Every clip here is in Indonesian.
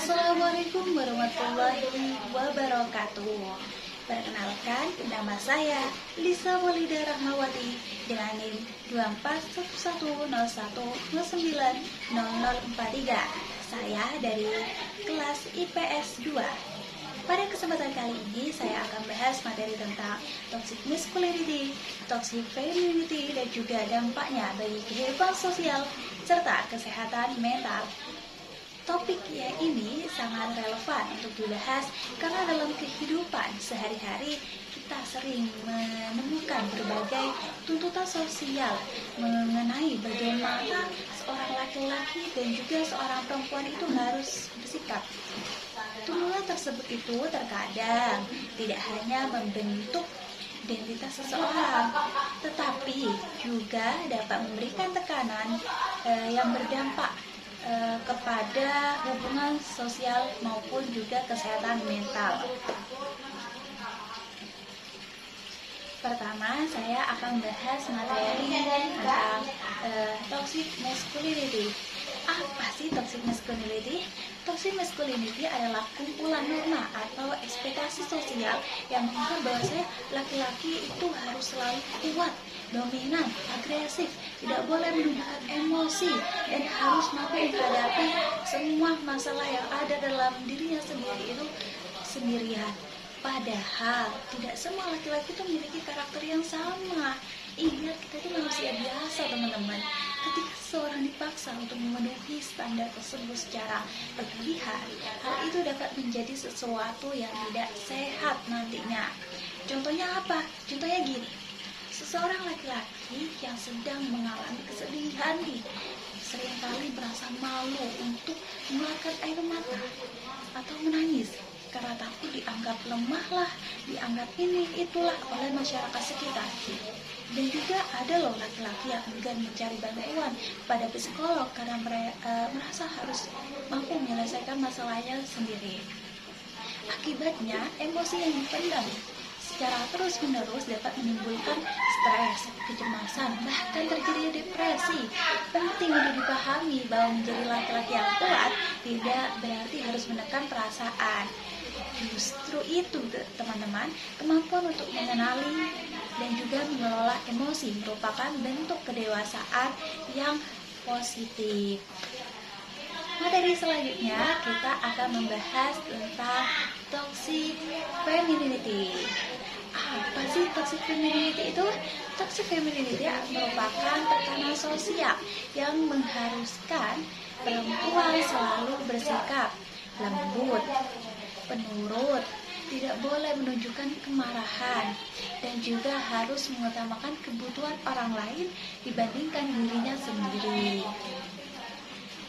Assalamualaikum warahmatullahi wabarakatuh. Perkenalkan, nama saya Lisa Walida Rahmawati dengan NIM 241101090043. Saya dari kelas IPS 2. Pada kesempatan kali ini saya akan bahas materi tentang toxic masculinity, toxic femininity, dan juga dampaknya bagi kehidupan sosial serta kesehatan mental. Topik ini sangat relevan untuk dibahas karena dalam kehidupan sehari-hari kita sering menemukan berbagai tuntutan sosial mengenai bagaimana seorang laki-laki dan juga seorang perempuan itu harus bersikap. Tuntutan tersebut itu terkadang tidak hanya membentuk identitas seseorang, tetapi juga dapat memberikan tekanan yang berdampak kepada hubungan sosial maupun juga kesehatan mental. Pertama, saya akan bahas materi tentang toxic masculinity. Apa sih toxic masculinity? Toxic masculinity adalah kumpulan norma atau ekspektasi sosial yang menganggap bahwa laki-laki itu harus selalu kuat, dominan, agresif, tidak boleh menunjukkan emosi, dan harus mampu menghadapi semua masalah yang ada dalam dirinya sendiri itu sendirian. Padahal tidak semua laki-laki itu memiliki karakter yang sama. Ingat, kita itu manusia biasa, teman-teman. Ketika seseorang dipaksa untuk memenuhi standar tersebut secara berlebihan, hal itu dapat menjadi sesuatu yang tidak sehat nantinya. Contohnya apa? Contohnya gini, seseorang laki-laki yang sedang mengalami kesedihan seringkali merasa malu untuk mengeluarkan air mata atau menangis karena takut dianggap lemah lah, dianggap ini itulah oleh masyarakat sekitar. Dan juga ada loh laki-laki yang enggan mencari bantuan pada psikolog karena merasa harus mampu menyelesaikan masalahnya sendiri. Akibatnya, emosi yang dipendam secara terus-menerus dapat menimbulkan stres, kecemasan, bahkan terjadi depresi. Penting untuk dipahami bahwa menjadi laki-laki yang kuat tidak berarti harus menekan perasaan. Justru itu, teman-teman, kemampuan untuk mengenali dan juga mengelola emosi merupakan bentuk kedewasaan yang positif. Materi selanjutnya kita akan membahas tentang toxic femininity. Apa sih toxic femininity itu? Toxic femininity merupakan tekanan sosial yang mengharuskan perempuan selalu bersikap lembut, penurut, tidak boleh menunjukkan kemarahan, dan juga harus mengutamakan kebutuhan orang lain dibandingkan dirinya sendiri.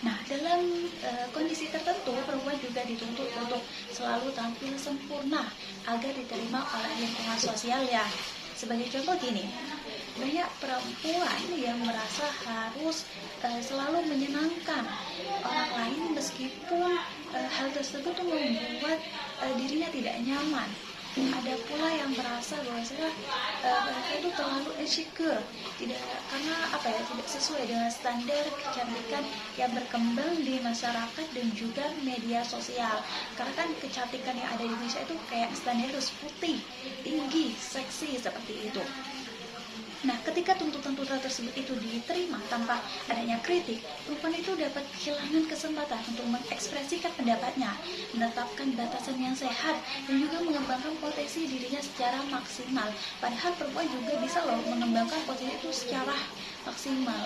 Nah, dalam kondisi tertentu, perempuan juga dituntut untuk selalu tampil sempurna agar diterima oleh lingkungan sosial ya. Sebagai contoh gini, banyak perempuan yang merasa harus selalu menyenangkan orang lain meskipun hal tersebut membuat dirinya tidak nyaman. Ada pula yang merasa bahwa mereka itu terlalu insecure, tidak sesuai dengan standar kecantikan yang berkembang di masyarakat dan juga media sosial. Karena kan kecantikan yang ada di Indonesia itu kayak standar harus putih, tinggi, seksi seperti itu. Nah, ketika tuntutan-tuntutan tersebut itu diterima tanpa adanya kritik, perempuan itu dapat kehilangan kesempatan untuk mengekspresikan pendapatnya, menetapkan batasan yang sehat, dan juga mengembangkan potensi dirinya secara maksimal. Padahal perempuan juga bisa loh mengembangkan potensi itu secara maksimal.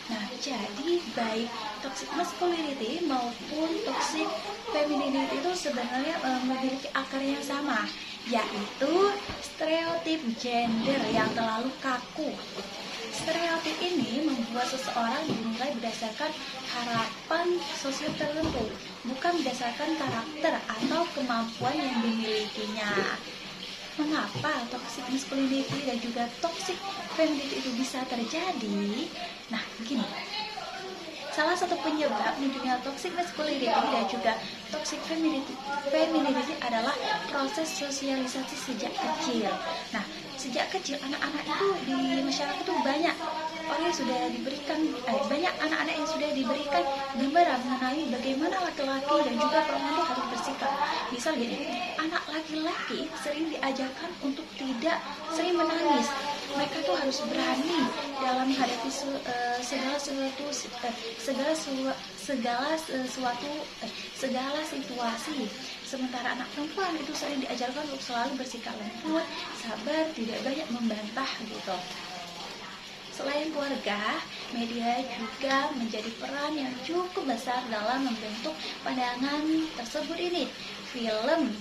Nah, jadi baik toxic masculinity maupun toxic femininity itu sebenarnya memiliki akar yang sama, yaitu stereotip gender yang terlalu kaku. Stereotip ini membuat seseorang dinilai berdasarkan harapan sosial tertentu, bukan berdasarkan karakter atau kemampuan yang dimilikinya. Mengapa toxic masculinity dan juga toxic femininity itu bisa terjadi? Nah, begini. Salah satu penyebab munculnya toxic masculinity dan juga toxic femininity adalah proses sosialisasi sejak kecil. Nah, sejak kecil anak-anak itu di masyarakat itu banyak orang yang sudah diberikan banyak anak-anak yang sudah diberikan gambaran mengenai bagaimana laki-laki dan juga perempuan itu harus bersikap. Misal gini, anak laki-laki sering diajarkan untuk tidak sering menangis. Mereka tuh harus berani dalam menghadapi segala situasi. Sementara anak perempuan itu sering diajarkan untuk selalu bersikap lembut, sabar, tidak banyak membantah gitu. Selain keluarga, media juga menjadi peran yang cukup besar dalam membentuk pandangan tersebut ini. Film,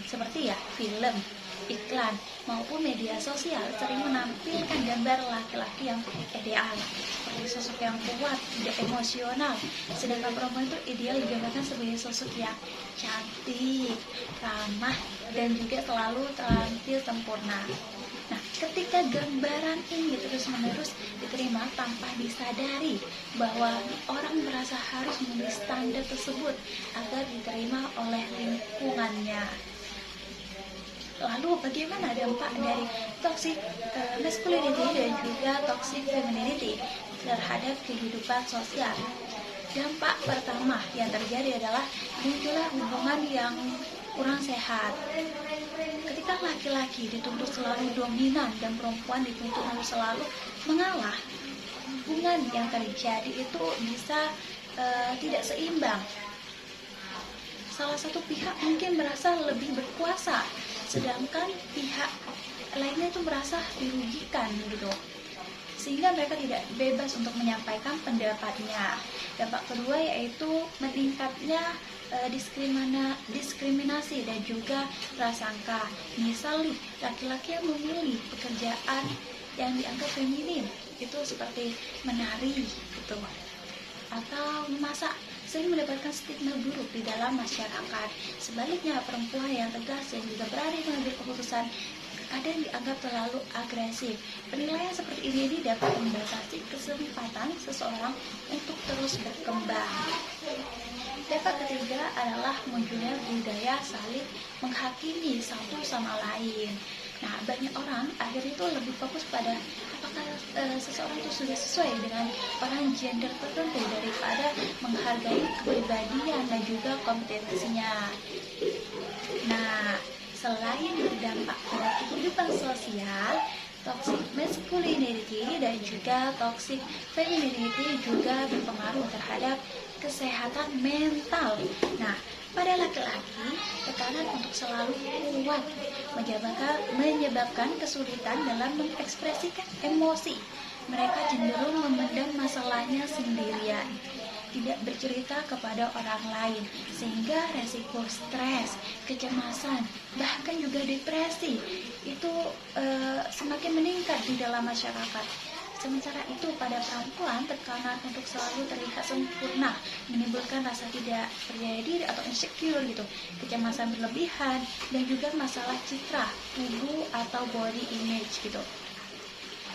iklan, maupun media sosial sering menampilkan gambar laki-laki yang ideal, seperti sosok yang kuat, tidak emosional. Sedangkan perempuan itu ideal digambarkan sebagai sosok yang cantik, ramah, dan juga selalu tampil sempurna. Nah, ketika gambaran ini terus-menerus diterima tanpa disadari bahwa orang merasa harus memenuhi standar tersebut agar diterima oleh lingkungannya. Lalu bagaimana dampak dari toxic masculinity dan juga toxic femininity terhadap kehidupan sosial? Dampak pertama yang terjadi adalah munculnya hubungan yang kurang sehat. Ketika laki-laki dituntut selalu dominan dan perempuan dituntut harus selalu mengalah, hubungan yang terjadi itu bisa tidak seimbang. Salah satu pihak mungkin merasa lebih berkuasa, sedangkan pihak lainnya itu merasa dirugikan gitu, sehingga mereka tidak bebas untuk menyampaikan pendapatnya. Dampak kedua yaitu meningkatnya diskriminasi dan juga prasangka. Misal nih, laki-laki yang memilih pekerjaan yang dianggap feminim itu seperti menari gitu atau memasak sering mendapatkan stigma buruk di dalam masyarakat. Sebaliknya, perempuan yang tegas dan juga berani mengambil keputusan kadang dianggap terlalu agresif. Penilaian seperti ini dapat membatasi kesempatan seseorang untuk terus berkembang. Dampak ketiga adalah munculnya budaya saling menghakimi satu sama lain. Nah, banyak orang akhirnya itu lebih fokus pada apakah seseorang itu sudah sesuai dengan peran gender tertentu daripada menghargai kepribadian dan juga kompetensinya. Nah, selain berdampak pada kehidupan sosial, toxic masculinity dan juga toxic femininity juga berpengaruh terhadap kesehatan mental. Nah, pada laki-laki, tekanan untuk selalu kuat menyebabkan kesulitan dalam mengekspresikan emosi. Mereka cenderung memendam masalahnya sendirian, tidak bercerita kepada orang lain, sehingga resiko stres, kecemasan, bahkan juga depresi itu semakin meningkat di dalam masyarakat. Sementara itu pada perempuan, tekanan untuk selalu terlihat sempurna menimbulkan rasa tidak percaya diri atau insecure gitu, kecemasan berlebihan, dan juga masalah citra tubuh atau body image gitu.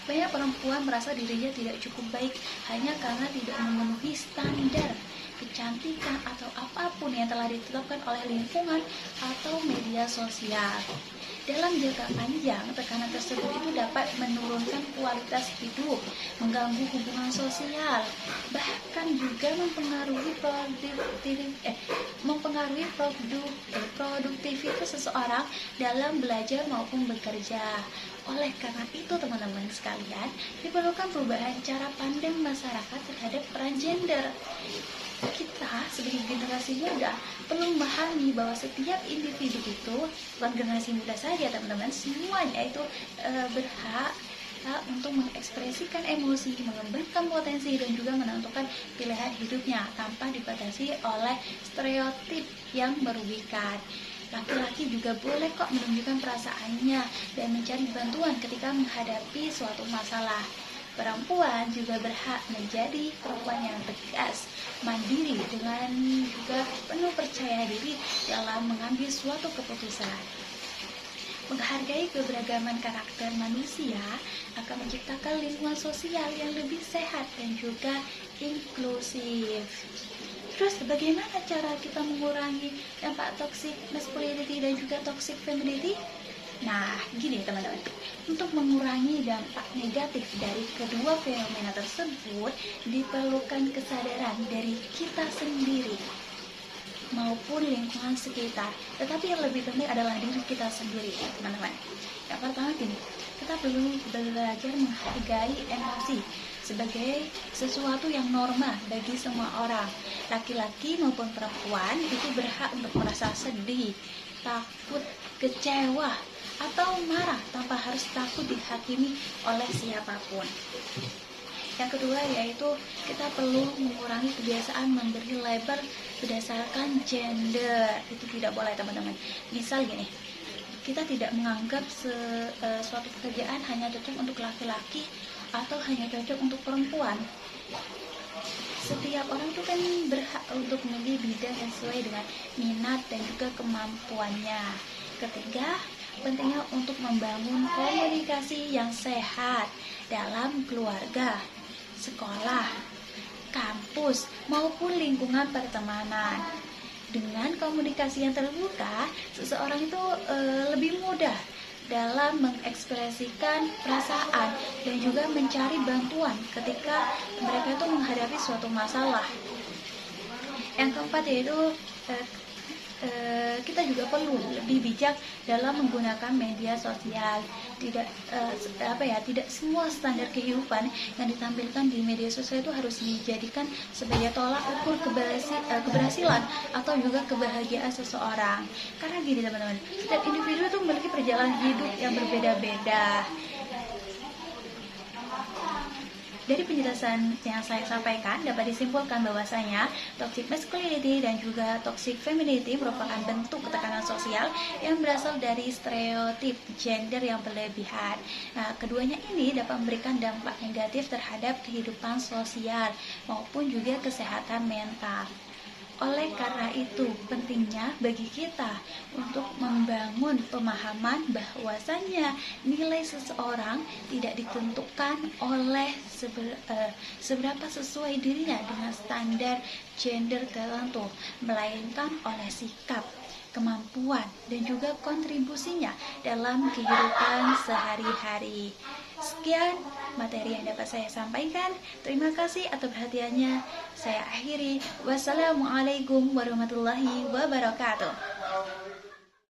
Banyak perempuan merasa dirinya tidak cukup baik hanya karena tidak memenuhi standar kecantikan atau apapun yang telah ditetapkan oleh lingkungan atau media sosial. Dalam jangka panjang, tekanan tersebut itu dapat menurunkan kualitas hidup, mengganggu hubungan sosial, bahkan juga mempengaruhi produktivitas seseorang dalam belajar maupun bekerja. Oleh karena itu, teman-teman sekalian, diperlukan perubahan cara pandang masyarakat terhadap peran gender. Kita sebagai generasi muda perlu memahami bahwa setiap individu itu, bukan generasi muda saja teman-teman, semuanya itu berhak untuk mengekspresikan emosi, mengembangkan potensi, dan juga menentukan pilihan hidupnya tanpa dibatasi oleh stereotip yang merugikan. Laki-laki juga boleh kok menunjukkan perasaannya dan mencari bantuan ketika menghadapi suatu masalah. Perempuan juga berhak menjadi perempuan yang tegas, mandiri, dengan juga penuh percaya diri dalam mengambil suatu keputusan. Menghargai keberagaman karakter manusia akan menciptakan lingkungan sosial yang lebih sehat dan juga inklusif. Terus bagaimana cara kita mengurangi dampak toxic masculinity dan juga toxic femininity? Nah, gini teman-teman, untuk mengurangi dampak negatif dari kedua fenomena tersebut, diperlukan kesadaran dari kita sendiri maupun lingkungan sekitar. Tetapi yang lebih penting adalah diri kita sendiri, teman-teman. Yang pertama gini, kita perlu belajar menghargai emosi sebagai sesuatu yang normal bagi semua orang. Laki-laki maupun perempuan itu berhak untuk merasa sedih, takut, kecewa, atau marah tanpa harus takut dihakimi oleh siapapun. Yang kedua yaitu kita perlu mengurangi kebiasaan memberi label berdasarkan gender. Itu tidak boleh teman-teman. Misal gini, kita tidak menganggap suatu pekerjaan hanya cocok untuk laki-laki atau hanya cocok untuk perempuan. Setiap orang itu kan berhak untuk memilih bidang yang sesuai dengan minat dan juga kemampuannya. Ketiga, pentingnya untuk membangun komunikasi yang sehat dalam keluarga, sekolah, kampus, maupun lingkungan pertemanan. Dengan komunikasi yang terbuka, seseorang itu lebih mudah dalam mengekspresikan perasaan dan juga mencari bantuan ketika mereka itu menghadapi suatu masalah. Yang keempat yaitu kita juga perlu lebih bijak dalam menggunakan media sosial. Tidak semua standar kehidupan yang ditampilkan di media sosial itu harus dijadikan sebagai tolak ukur keberhasilan atau juga kebahagiaan seseorang. Karena gini teman-teman, setiap individu itu memiliki perjalanan hidup yang berbeda-beda. Dari penjelasan yang saya sampaikan dapat disimpulkan bahwasanya toxic masculinity dan juga toxic femininity merupakan bentuk ketekanan sosial yang berasal dari stereotip gender yang berlebihan. Nah, keduanya ini dapat memberikan dampak negatif terhadap kehidupan sosial maupun juga kesehatan mental. Oleh karena itu, pentingnya bagi kita untuk membangun pemahaman bahwasannya nilai seseorang tidak ditentukan oleh seberapa sesuai dirinya dengan standar gender tertentu, melainkan oleh sikap, kemampuan, dan juga kontribusinya dalam kehidupan sehari-hari. Sekian materi yang dapat saya sampaikan. Terima kasih atas perhatiannya. Saya akhiri. Wassalamualaikum warahmatullahi wabarakatuh.